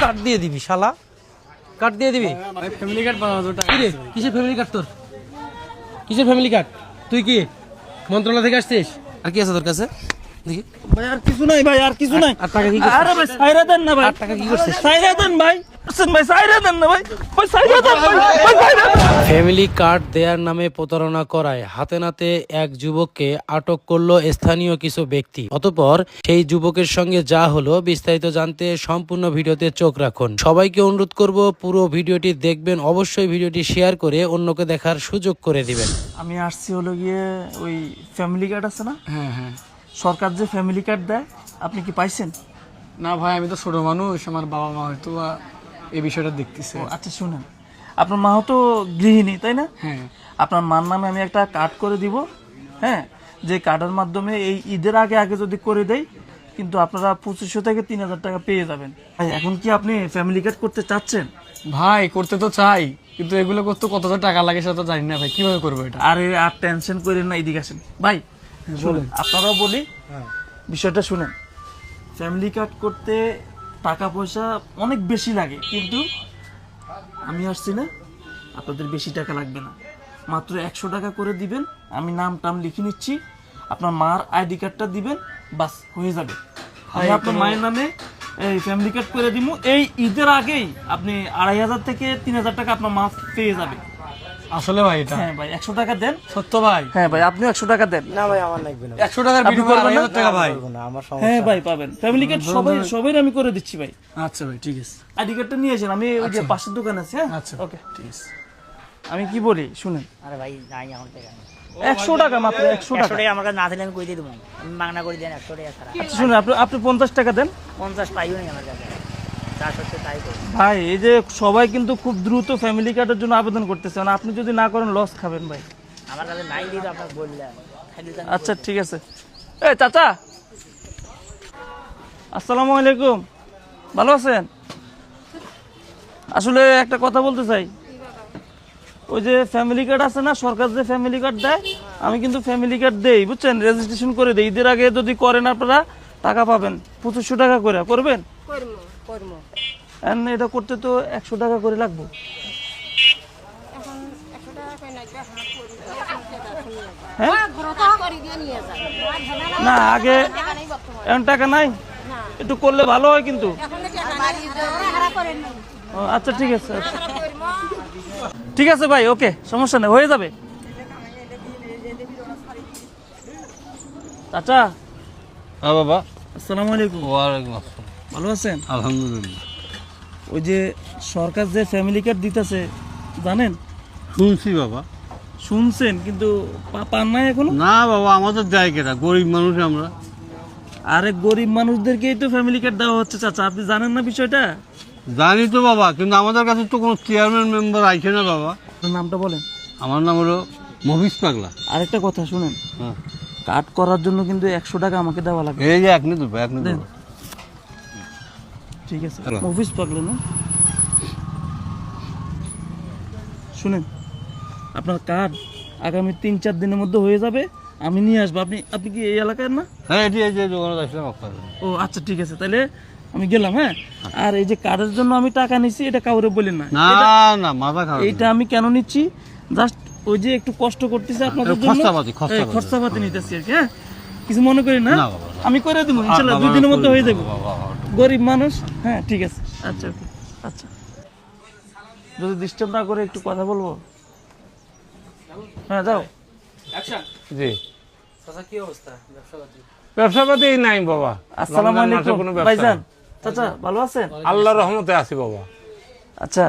কাট দিয়ে দিবি শালা, কাট দিয়ে দিবি। ফ্যামিলি কার্ড বানাবো টাকা। কি রে, কিসের ফ্যামিলি কার্ড তোর? কিসের ফ্যামিলি কার্ড? তুই কি মন্ত্রণালয় থেকে আসছিস? আর কি আছে তোর কাছে দেখি? ভাই আর কিছু নাই ভাই, আর কিছু নাই। আর টাকা কি করছিস? আরে ভাই সাইরা দেন না ভাই। আর টাকা কি করছিস? সাইরা দেন ভাই। আসেন ভাই সাইরা দেন না ভাই। ভাই সাইরা দেন ভাই। ভাই সাইরা দেন। ফ্যামিলি কার্ড দেওয়ার নামে প্রতারণা করায় হাতে নাতে এক যুবককে আটক করলো স্থানীয় কিছু ব্যক্তি। অতঃপর সেই যুবকের সঙ্গে যা হলো বিস্তারিত জানতে সম্পূর্ণ ভিডিওতে চোখ রাখুন। সবাইকে অনুরোধ করব পুরো ভিডিওটি দেখবেন, অবশ্যই ভিডিওটি শেয়ার করে অন্যকে দেখার সুযোগ করে দিবেন। আমি আসছি হলো গিয়ে ওই ফ্যামিলি কার্ড আছে না, হ্যাঁ সরকার যে ফ্যামিলি কার্ড দেয়, আপনি কি পাইছেন? না ভাই, আমি তো ছোট মানুষ, আমার বাবা মা হয়তো এই বিষয়টা দেখতেছে। ও আচ্ছা শুনেন, আপনার মা তো গৃহিণী তাই না? হ্যাঁ আপনার মার নামে আমি একটা কার্ড করে দিব, হ্যাঁ, যে কার্ডের মাধ্যমে এই ঈদের আগে আগে যদি করে দেই, কিন্তু আপনারা 2500 থেকে 3000 টাকা পেয়ে যাবেন। ভাই এখন কি আপনি ফ্যামিলি কার্ড করতে চাচ্ছেন? ভাই, করতে তো চাই, কিন্তু এগুলো করতে কতটা টাকা লাগে সেটা তো জানি না ভাই, কিভাবে করবো এটা? আরে আর টেনশন করেন না, এদিকে আসেন ভাই। শুনুন, আপনারাও বলি বিষয়টা শুনেন। ফ্যামিলি কার্ড করতে টাকা পয়সা অনেক বেশি লাগে, কিন্তু আমি আসছি না, আপনাদের বেশি টাকা লাগবে না, মাত্র 100 টাকা করে দিবেন। আমি নাম টাম লিখে নিচ্ছি, আপনার মার আইডি কার্ডটা দিবেন, বাস হয়ে যাবে। আমি আপনার মায়ের নামে এই ফ্যামিলি কার্ড করে দিব। এই ঈদের আগেই আপনি 2500 থেকে 3000 টাকা আপনার মা পেয়ে যাবে। আসলে ভাই এটা? হ্যাঁ ভাই, 100 টাকা দেন। সত্য ভাই? হ্যাঁ ভাই, আপনিও 100 টাকা দেন। না ভাই আমার লাগবে না। 100 টাকার আপনি বিনিময়ে করবেন না? 2000 টাকা ভাই? না আমার হ্যাঁ ভাই পাবেন ফ্যামিলি কার্ড, সবাই আমি করে দিচ্ছি ভাই। আচ্ছা ভাই, ঠিক আছে। আইডি কার্ডটা নিয়ে আসেন, আমি ওই যে পাশের দোকান আছে। হ্যাঁ আচ্ছা ওকে, ঠিক আছে। আমি কি বলি শুনেন, আরে ভাই নাই আমার টাকা নেই। 100 টাকা মাত্র, 100 টাকা। 100 টাকা আমার কাছে না দিলে আমি কই দিয়ে দেবো, আমি মাগনা করে দেন 100 টাকা ছাড়া। আচ্ছা শুনুন, আপনি 50 টাকা দেন। 50 পাইও নেই আমার কাছে, যা সত্যি তাই করি। ভাই এই যে সবাই কিন্তু খুব দ্রুত ফ্যামিলি কার্ডের জন্য আবেদন করতেছে, মানে আপনি যদি না করেন লস খাবেন ভাই। আমার কাছে নাই দিয়ে তো আপনাকে বললাম, খালি তো আমি আচ্ছা ঠিক আছে। এ চাচা, আসসালামু আলাইকুম, ভালো আছেন? আসলে একটা কথা বলতে চাই, ওই যে ফ্যামিলি কার্ড আছে না, সরকার যে ফ্যামিলি কার্ড দেয়, আমি কিন্তু ফ্যামিলি কার্ড দেই, বুঝছেন, রেজিস্ট্রেশন করে দেই। ঈদের আগে যদি করেন আপনারা টাকা পাবেন 2500 টাকা করে। করবেন? And এটা করতে তো 100 টাকা করে লাগবে। হ্যাঁ না, আগে এখন টাকা নাই, একটু করলে ভালো হয় কিন্তু। ও, আচ্ছা ঠিক আছে, আচ্ছা। ঠিক আছে ভাই, ওকে, সমস্যা নেই, হয়ে যাবে। চাচা, হ্যাঁ বাবা। আসসালামু আলাইকুম, ওয়ালাইকুম আসসালাম। ভালো আছেন? আলহামদুলিল্লাহ। ওই যে সরকার যে ফ্যামিলি কার্ড দিতেছে জানেন? শুনছি বাবা। শুনছেন কিন্তু পান নাই এখনো? না বাবা, আমাদের দেয় কেটা, গরিব মানুষ আমরা। আরে গরিব মানুষদেরকেই তো ফ্যামিলি কার্ড দেওয়া হচ্ছে চাচা, আপনি জানেন না বিষয়টা? জানি তো বাবা, কিন্তু আমাদের কাছে তো কোনো চেয়ারম্যান মেম্বার আইছে না বাবা। আপনার নামটা বলেন। আমার নাম হলো মহিষ পাগলা। আরেকটা কথা শুনেন, হ্যাঁ, কার্ড করার জন্য কিন্তু 100 টাকা আমাকে দেওয়া লাগবে। এই যে এক দেবো, এক দেন। দেবো। ঠিক আছে, হ্যালো। অফিস পাগলো না। শুনেন, আপনার কার্ড আগামী 3-4 দিনের মধ্যে হয়ে যাবে, আমি নিয়ে আসবো। আপনি কি এই এলাকার না? হ্যাঁ, এটি এই যে দোকানে আসলাম আপনার। ও আচ্ছা ঠিক আছে, তাহলে আমি গেলাম। হ্যাঁ, আর এই যে কার্ডের জন্য আমি টাকা নিচ্ছি, এটা কাউরে বলেন না। না না, মাথা খারাপ। এইটা আমি কেন নিচ্ছি, জাস্ট ওই যে একটু কষ্ট করতেছে আপনাদের জন্য, খরচাপাতি, খরচাপাতি। খরচাপাতি নিতেছি আর কি। হ্যাঁ, কিছু মনে করি না, না বাবা, আমি করে দেবো ইনশাল্লাহ, বাবা, 2 দিনের মধ্যে হয়ে যাবে। বাবা, বাবা। গরিব মানুষ। হ্যাঁ ঠিক আছে, আচ্ছা ওকে, আচ্ছা। যদি ডিস্টার্ব না করে একটু কথা বলবো। হ্যাঁ যাও। জি, চাচা কি অবস্থা ব্যবসা-পাতি? ব্যবসাপাতি নাই বাবা। আসসালামু রমজান মাসে আলাইকুম কোনো ব্যবসা ভাইজান, নেই। চাচা ভালো আছেন? আল্লাহর রহমতে আছি বাবা। আচ্ছা,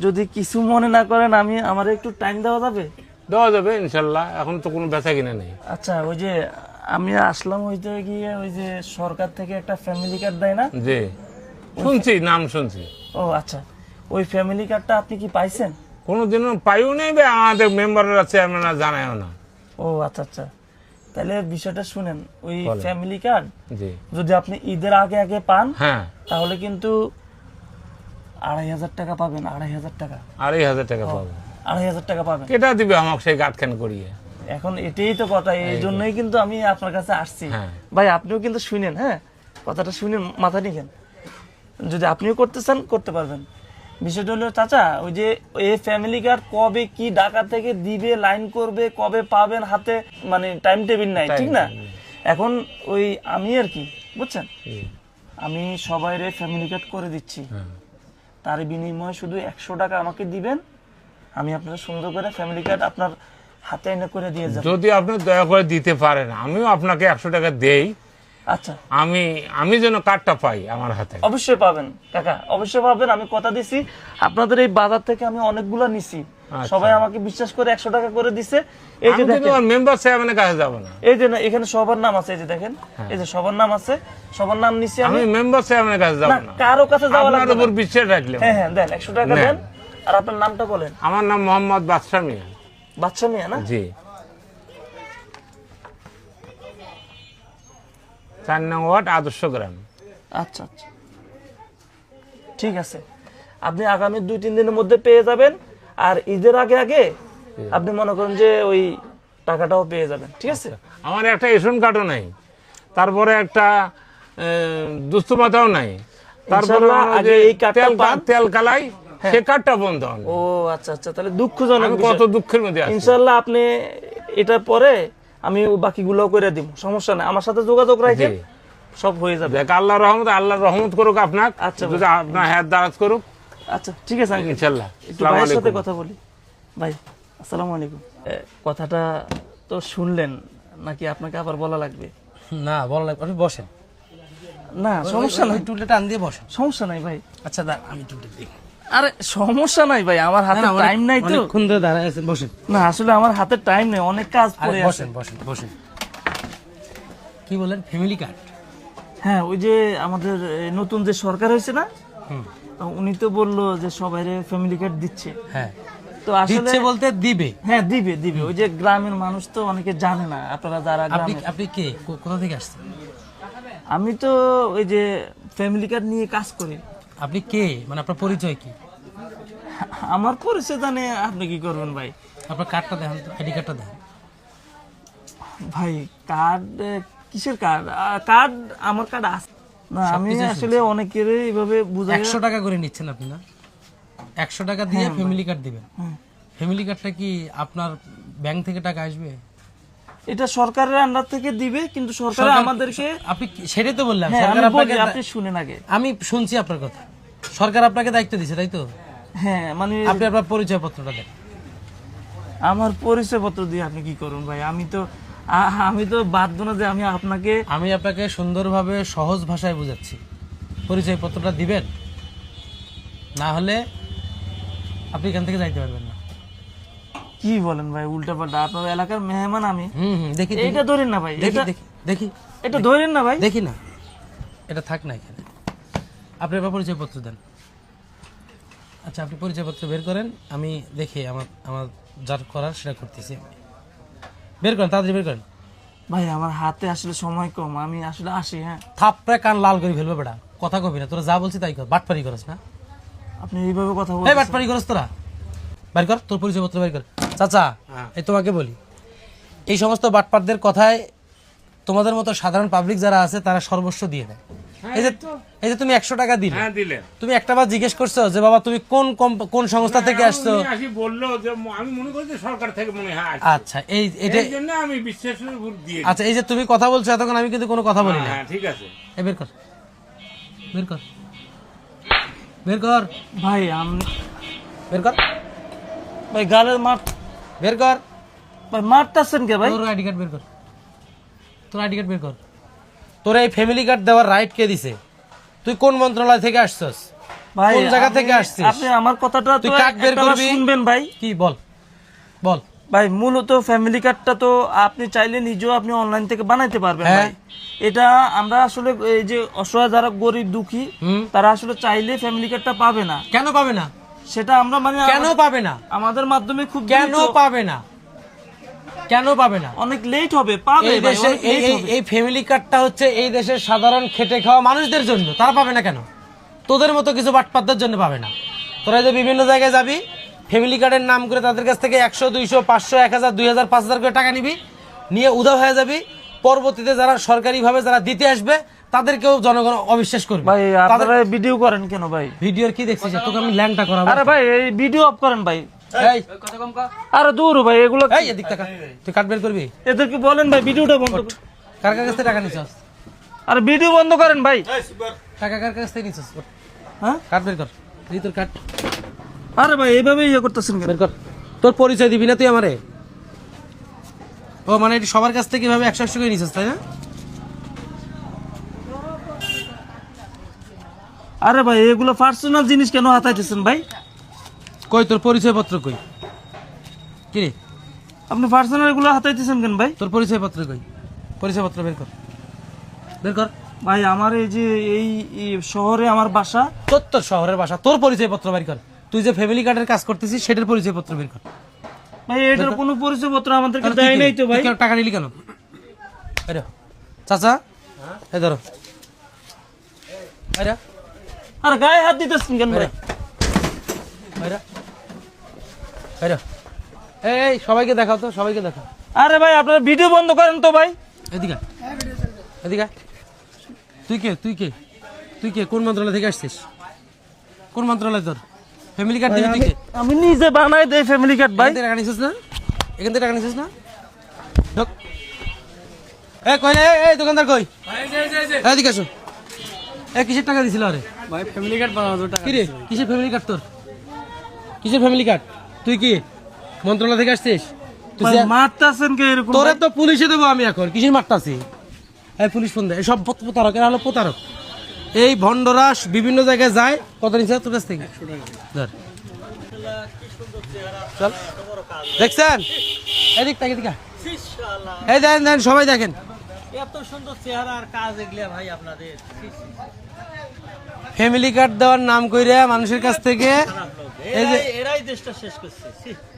যদি কিছু মনে না করেন, আমার একটু টাইম দেওয়া যাবে? দেওয়া যাবে ইনশাল্লাহ, এখন তো কোনো বেচা কিনা নেই। আচ্ছা, ওই যে আমি আসলাম ওইটা গিয়ে, ওই যে সরকার থেকে একটা ফ্যামিলি কার্ড দেয় না? জি, শুনছি, নাম শুনছি। ও আচ্ছা, ওই ফ্যামিলি কার্ডটা আপনি কি পাইছেন? কোনোদিনও পাইও নেই বা আমাদের মেম্বাররা চেয়ারম্যানরা জানায়ও না। ও আচ্ছা আচ্ছা, তাহলে বিষয়টা শুনেন, ওই ফ্যামিলি কার্ড জি, যদি আপনি ঈদের আগে আগে পান, হ্যাঁ, তাহলে কিন্তু 2500 টাকা পাবেন। 2500 টাকা, 2500 টাকা পাবো। 2500 টাকা পাবেন। কেটা দিবে আমাকে সেই গাঁটখান করিয়ে? এখন এটাই তো কথা, এই জন্যই কিন্তু আমি আপনার কাছে আসছি। হ্যাঁ। ভাই আপনিও কিন্তু শুনেন, হ্যাঁ, কথাটা শুনেন, মাথা নিকেন। যদি আপনিও করতে চান করতে পারবেন। বিষয়টা হলো চাচা, ওই যে এই ফ্যামিলি কার্ড কবে কি ঢাকা থেকে দিবে, লাইন করবে, কবে পাবেন হাতে, মানে টাইম টেবিল নাই, ঠিক না? এখন ওই আমি আর কি, বুঝছেন, আমি সবাইরে ফ্যামিলি কার্ড করে দিচ্ছি, তার বিনিময়ে শুধু 100 টাকা আমাকে দিবেন, আমি আপনার সুন্দর করে ফ্যামিলি কার্ড আপনার হাতে এনে করে দিয়ে যাব। যদি আপনি দয়া করে দিতে পারেন, আমিও আপনাকে 100 টাকা দেই, আচ্ছা আমি যেন কার্ডটা পাই আমার হাতে। অবশ্যই পাবেন কাকা, অবশ্যই পাবেন, আমি কথা দিছি। আপনাদের এই বাজার থেকে আমি অনেকগুলো নিছি, সবাই আমাকে বিশ্বাস করে 100 টাকা করে দিছে। এই যে দেখেন মেম্বার চেয়ারম্যানের কাছে যাব না, এই যে না, এখানে সবার নাম আছে, এই যে দেখেন, এই যে সবার নাম আছে, সবার নাম নিছি আমি মেম্বার চেয়ারম্যানের কাছে যাব না, না, কারো কাছে যাওয়া আপনার লাগবে উপর না। বিশ্বাস রাখলাম। হ্যাঁ হ্যাঁ, দেন 100 টাকা নেন। দেন। আর আপনার নামটা বলেন। আমার নাম মোহাম্মদ বাদশা মিয়া। বাচ্চা মিয়া না? জি, 4 নং ওয়ার্ড, আদর্শ গ্রাম। আচ্ছা আচ্ছা, ঠিক আছে, আপনি আগামী 2-3 দিনের মধ্যে পেয়ে যাবেন। আর ঈদের আগে আগে আপনি মনে করেন যে ওই টাকাটাও পেয়ে যাবেন, ঠিক আছে? আমার একটা রেশন কার্ডও নাই, তারপরে একটা দুস্থ ভাতাও নাই, তারপরে ইনশাআল্লাহ আগে এই কার্ডটা পান। তেল কালাই, সে কার্ডটা বন্ধ হয়। ও আচ্ছা আচ্ছা, তাহলে দুঃখজনক আমি বিষয়। কত দুঃখের মধ্যে আছি। ইনশাআল্লাহ আপনি এটা পরে আমি বাকিগুলো করে দিব, সমস্যা নাই, আমার সাথে যোগাযোগ রাখেন, জি। সব হয়ে যাবে। দেখ, আল্লাহর রহমত করুক আপনার, আচ্ছা, যদি আপনার হাত দারাজ করুক, আচ্ছা ঠিক আছে আঙ্কেল, ইনশাআল্লাহ। একটু আসসালামু ভাইয়ের সাথে আলাইকুম। কথা বলি। ভাই আসসালামু আলাইকুম। কথাটা তো শুনলেন নাকি আপনাকে আবার বলা লাগবে? না বলা লাগবে, আপনি বসেন, না সমস্যা নাই, টুলটা টান দিয়ে বসেন। সমস্যা নাই ভাই। আচ্ছা দা, আমি টুলটা দিই। আরে সমস্যা নাই ভাই, আমার হাতে টাইম নাই তো। অনেকক্ষণ ধরে দাঁড়ায় আছেন, বসেন। না আসলে আমার হাতে টাইম নেই, অনেক কাজ আরে পড়ে আছে। বসেন বসেন বসেন। কি বলেন, ফ্যামিলি কার্ড? হ্যাঁ, ওই যে আমাদের নতুন যে সরকার হয়েছে না, হুম। উনি তো বললো যে সবাইরে ফ্যামিলি কার্ড দিচ্ছে। হ্যাঁ, তো আসলে দিচ্ছে বলতে দিবে। হ্যাঁ দিবে দিবে, ওই যে গ্রামের মানুষ তো অনেকে জানে না, আপনারা যারা আপনি গ্রামে। আপনি কে, কোথা থেকে আসছেন? আমি তো ওই যে ফ্যামিলি কার্ড নিয়ে কাজ করি। আপনি কে, মানে আপনার পরিচয় কি? আমার পরিচয় জানে আপনি কি করবেন ভাই? আপনার কার্ডটা দেখান তো, আইডি কার্ডটা দেখান। ভাই কার্ড, কিসের কার্ড? কার্ড, আমার কার্ড আছে না। আমি আসলে অনেকের এইভাবে বুঝাই। 100 টাকা করে নিচ্ছেন আপনি না? 100 টাকা দিয়ে ফ্যামিলি কার্ড দিবেন। ফ্যামিলি কার্ডটা কি আপনার ব্যাংক থেকে টাকা আসবে? এটা সরকারের আন্ডার থেকে দিবে, কিন্তু সরকার আমাদেরকে। আপনি সেটাই তো বললাম, হ্যাঁ, সরকার আমি বলি, আপনাকে, আপনি শুনেন আগে। আমি শুনছি আপনার কথা, সরকার আপনাকে দায়িত্ব দিয়েছে, তাই তো? হ্যাঁ মানে আপনি আপনার পরিচয় পত্রটা দেন। আমার পরিচয় পত্র দিয়ে আপনি কি করুন ভাই? আমি তো বাধ্য না যে আমি আপনাকে। আমি আপনাকে সুন্দরভাবে সহজ ভাষায় বুঝাচ্ছি, পরিচয় পত্রটা দিবেন, না হলে আপনি এখান থেকে যাইতে পারবেন না। কি বলেন ভাই উল্টা পাল্টা? আপনার এলাকার মেহমান আমি। দেখি এটা ধরেন না ভাই, দেখি এটা দেখি দেখি এটা ধরেন না ভাই। দেখি না, এটা থাক না এখানে। আপনি আপনার পরিচয় পত্র দেন। আচ্ছা, আপনি পরিচয় পত্র বের করেন, আমি দেখি আমার যার করার সেটা করতেছি। আমি বের করেন, তাড়াতাড়ি বের করেন। ভাই আমার হাতে আসলে সময় কম, আমি আসলে আসি। হ্যাঁ, থাপড়ে কান লাল করে ফেলবে বেটা, কথা কবি না। তোরা যা বলছি তাই কর, বাটপারি করস না? আপনি এইভাবে কথা এই বলছেন। বাটপারি করস তোরা? বের কর তোর পরিচয় পত্র বের কর। চাচা, এই তোমাকে বলি, এই সমস্ত বাটপারদের কথায় তোমাদের মতো সাধারণ পাবলিক যারা আছে তারা সর্বস্ব দিয়ে দেয়। এই যে তুমি 100 টাকা দিলে, হ্যাঁ দিলেন। তুমি একটাবার জিজ্ঞেস করছো যে বাবা তুমি কোন সংস্থা থেকে আসছো? আসি বললো যে আমি মনে করি যে সরকার থেকে মনে হয় আসছে। আচ্ছা, এটা এই জন্য আমি বিশ্বাসের উপর দিয়ে। আচ্ছা, এই যে তুমি কথা বলছো এতক্ষণ, আমি কিন্তু কোনো কথা বলি না। হ্যাঁ ঠিক আছে। এই বের কর, বের কর, বের কর, ভাই আমি বের কর, ভাই গালের মাঠ, বের কর। ভাই মারতেছেন কে ভাই? তোর আইডি কার্ড বের কর, তোর আইডি কার্ড বের কর। তোর এই ফ্যামিলি কার্ড দেওয়ার রাইট কে দিছে? তুই কোন মন্ত্রণালয় থেকে আসছস? ভাই কোন জায়গা আপনি- থেকে আসছিস? আপনি আমার কথাটা তো তুই কার্ড বের একটাবার করবি? শুনবেন ভাই। কি বল, বল। ভাই মূলত ফ্যামিলি কার্ডটা তো আপনি চাইলে নিজেও আপনি অনলাইন থেকে বানাইতে পারবেন হ্যাঁ। ভাই। এটা আমরা আসলে এই যে অসহায় যারা গরিব দুঃখী, তারা আসলে চাইলে ফ্যামিলি কার্ডটা পাবে না। কেন পাবে না? সেটা আমরা মানে কেন পাবে না? আমাদের মাধ্যমে খুব কেন দ্রুত, পাবে না? কেন পাবে না? অনেক লেট হবে, পাবে এই ভাই, দেশে অনেক late হবে। এই ফ্যামিলি কার্ডটা হচ্ছে এই দেশের সাধারণ খেটে খাওয়া মানুষদের জন্য, তারা পাবে না কেন? তোদের মতো কিছু বাটপাতদের জন্য পাবে না। তোরা যে বিভিন্ন জায়গায় যাবি, ফ্যামিলি কার্ডের নাম করে তাদের কাছ থেকে 100, 200, 500, 1000, 2000, 5000 করে টাকা নিবি, নিয়ে উধাও হয়ে যাবি। পরবর্তীতে যারা সরকারিভাবে যারা দিতে আসবে, তাদেরকেও জনগণ অবিশ্বাস করবে। ভাই আপনারা ভিডিও করেন কেন ভাই? ভিডিওর কি দেখছিস? তোকে আমি ল্যাংটা করাবো। আরে ভাই এই ভিডিও অফ করেন ভাই। এই আরে দূর ভাই এগুলো এই এদিক টাকা তুই কাট বের করবি। এদেরকে বলেন ভাই ভিডিওটা বন্ধ করুন। কার কার কাছ থেকে টাকা নিছস? আরে ভিডিও বন্ধ করেন ভাই। টাকা কার কাছ থেকে নিছস? হ্যাঁ কাট বের কর, এই তোর কাট আরে ভাই এইভাবে ইয়ে করতেছেন কেন? বের কর। তোর পরিচয় দিবি না তুই আমারে? ও মানে এটা সবার কাছ থেকে এভাবে 100 করে নিছস তাই না? আরে ভাই এগুলো পার্সোনাল জিনিস কেন হাতাইতেছেন ভাই? কই তোর পরিচয় পত্র কই? কি রে আপনি পার্সোনাল এগুলো হাতাইতেছেন কেন ভাই? তোর পরিচয় পত্র কই? পরিচয় পত্র বের কর, বের কর। ভাই আমার এই যে এই শহরে আমার বাসা। তোর শহরের বাসা, তোর পরিচয় পত্র বের কর। তুই যে ফ্যামিলি কার্ডের কাজ করতেছিস সেটার পরিচয় পত্র বের কর। ভাই এটার কোনো পরিচয় পত্র আমাদেরকে তাহলে তুই দেয় কি? নাই তো ভাই। তুই কেন টাকা নিলি কেন? আরে চাচা এই ধরো, আরে আরে গায়ে হাত দিতেছেন কেন ভাই? আরে আরে এই সবাইকে দেখাও তো, সবাইকে দেখাও। আরে ভাই আপনারা ভিডিও বন্ধ করেন তো ভাই। এদিকে আয়, এদিকে আয়। তুই কে? তুই কে? তুই কে? কোন মন্ত্রণালয় থেকে আসছিস? কোন মন্ত্রণালয় তোর? ফ্যামিলি কার্ড দিবি তুই কে? আমি নিজে বানাই দেই ফ্যামিলি কার্ড ভাই। এখান থেকে টাকা নিছিস না? এখান থেকে টাকা নিছিস না? ঢোক। এই কই রে? এই দোকানদার কই? এদিকে আসো। এই কিসের টাকা দিছিল আরে? ভাই ফ্যামিলি কার্ড বানাবো টাকা। কি রে কিসের ফ্যামিলি কার্ড তোর? কিসের ফ্যামিলি কার্ড? তুই কি মন্ত্রণালয় থেকে আসছিস? তুই ভাই যে- মারতাছেন কে এরকম? তোরে ভাই? তো পুলিশে দেবো আমি এখন। কিসের মারতাছি? এই পুলিশ ফোন দেয়। সব প্রতারক, এরা হলো প্রতারক। এই ভণ্ডরাস বিভিন্ন জায়গায় যায়। কত নিচ্ছে তোর কাছ থেকে? ধর। চল দেখছেন? এদিক তাকে দিকা এই দেখেন দেখেন সবাই দেখেন এত সুন্দর চেহারা আর কাজ এগুলা ভাই আপনাদের। ফ্যামিলি কার্ড দেওয়ার নাম কইরা মানুষের কাছ থেকে এই যে এরাই দেশটা শেষ করছে।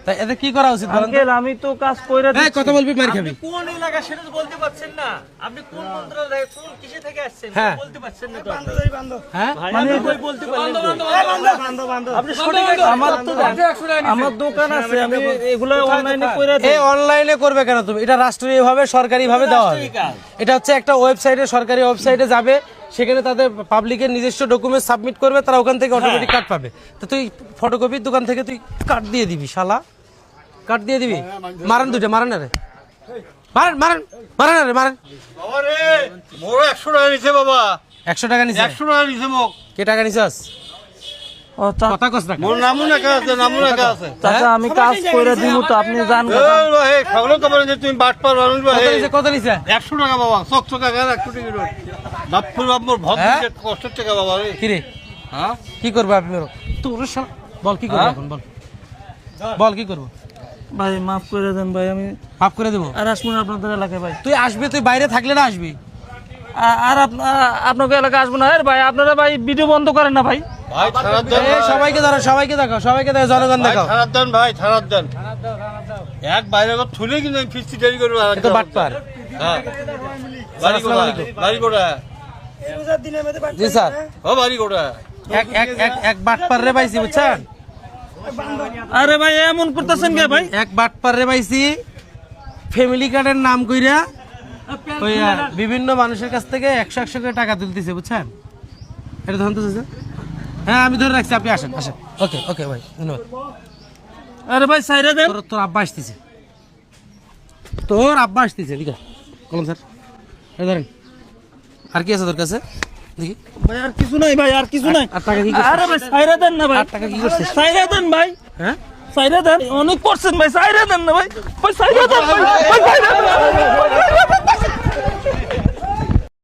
তাই এদের কি করা উচিত বলেন তো? আঙ্কেল আমি তো কাজ কইরা এই দিচ্ছি। কথা বলবি মার খাবি। কোন এলাকা সেটা তো বলতে পারছেন না। আপনি কোন মন্ত্রণালয় কোন কিসে থেকে আসছেন হ্যাঁ। বলতে পারছেন না তো। হ্যাঁ মানে কই বলতে পারলেন তো? আপনি সঠিক আমার দোকান আছে আমি এগুলো অনলাইনে কইরা দিই। এই অনলাইনে করবে কেন তুমি? এটা রাষ্ট্রীয় ভাবে সরকারি ভাবে দেওয়া হবে। এটা হচ্ছে একটা ওয়েবসাইটে, সরকারি ওয়েবসাইটে যাবে, সেখানে তাদের পাবলিকের নিজস্ব ডকুমেন্ট সাবমিট করবে, তারা ওখান থেকে অটোমেটিক কার্ড পাবে। তো তুই ফটোকপির দোকান থেকে তুই কার্ড দিয়ে দিবি, শালা কার্ড দিয়ে দিবি। মারেন দুইটা, মারেন না রে, মারেন মারেন মারেন না রে, মারেন। বাবা রে মোর 100 টাকা নিছে বাবা, 100 টাকা নিছে? 100 টাকা নিছে মোক। কে টাকা নিছস? ও তা- কথা কস না কেন? মোর নামও লেখা আছে, নামও লেখা আছে। চাচা আমি কাজ কইরা দিমু তো আপনি জান। এই ভাই খাগলো তো বলেন যে তুমি বাট পার মানুষ ভাই। কত নিছে? কত নিছে? 100 টাকা বাবা, চকচক টাকা 100 টাকা। বাপুর বাপুর ভদ্র হ্যাঁ? কষ্টের টাকা বাবা রে। কি রে হ্যাঁ কি করবো আপনি? তোর শালা বল কি করবো এখন? বল বল কি করবো? ভাই মাফ করে দেন ভাই আমি মাফ করে দেবো? আর আসবো না আপনাদের এলাকায় ভাই। তুই আসবি, তুই বাইরে থাকলে না আসবি। আর আপনাকে এলাকায় আসবো না। আরে ভাই আপনারা ভাই ভিডিও বন্ধ করেন না ভাই। ভাই থানার দেন এই সবাইকে ধরো, সবাইকে দেখাও, সবাইকে দেখো, জনগণ দেখাও। থানার দেন ভাই, থানার দেন। এক বাইরে করে থুলে কিন্তু আমি ফিস্টি দেরি করবো। এ তো বাটপার। হ্যাঁ বাড়ি কোড়া, বাড়ি কোড়া। জি স্যার, ও বাড়ি কোড়া। এক এক এক এক বাটপার রে পাইছি, বুঝছেন? আরে ভাই এমন করতেছেন কে ভাই? এক বাটপার রে পাইছি, ফ্যামিলি কার্ডের নাম কইরা ওই বিভিন্ন মানুষের কাছ থেকে 100 করে টাকা তুলতেছে, বুঝছেন? এটা ধরুন তো চাচা। হ্যাঁ আমি ধরে রাখছি, আপনি আসেন আসেন। ওকে ওকে ভাই, ধন্যবাদ। আরে ভাই সাইরা দেন। তোর আব্বা আসতেছে, তোর আব্বা আসতেছে। ঠিক আছে বলুন স্যার, এই ধরেন। আর কি আছে তোর কাছে দেখি? ভাই আর কিছু নাই ভাই, আর কিছু নাই। আর টাকা কি করছিস? আরে ভাই সাইরা দেন না ভাই। আর টাকা কি করছিস? সাইরা দেন ভাই, হ্যাঁ সাইরা দেন। অনেক করছেন ভাই, সাইরা দেন না ভাই। ভাই সাইরা দেন ভাই, ভাই সাইরা দেন।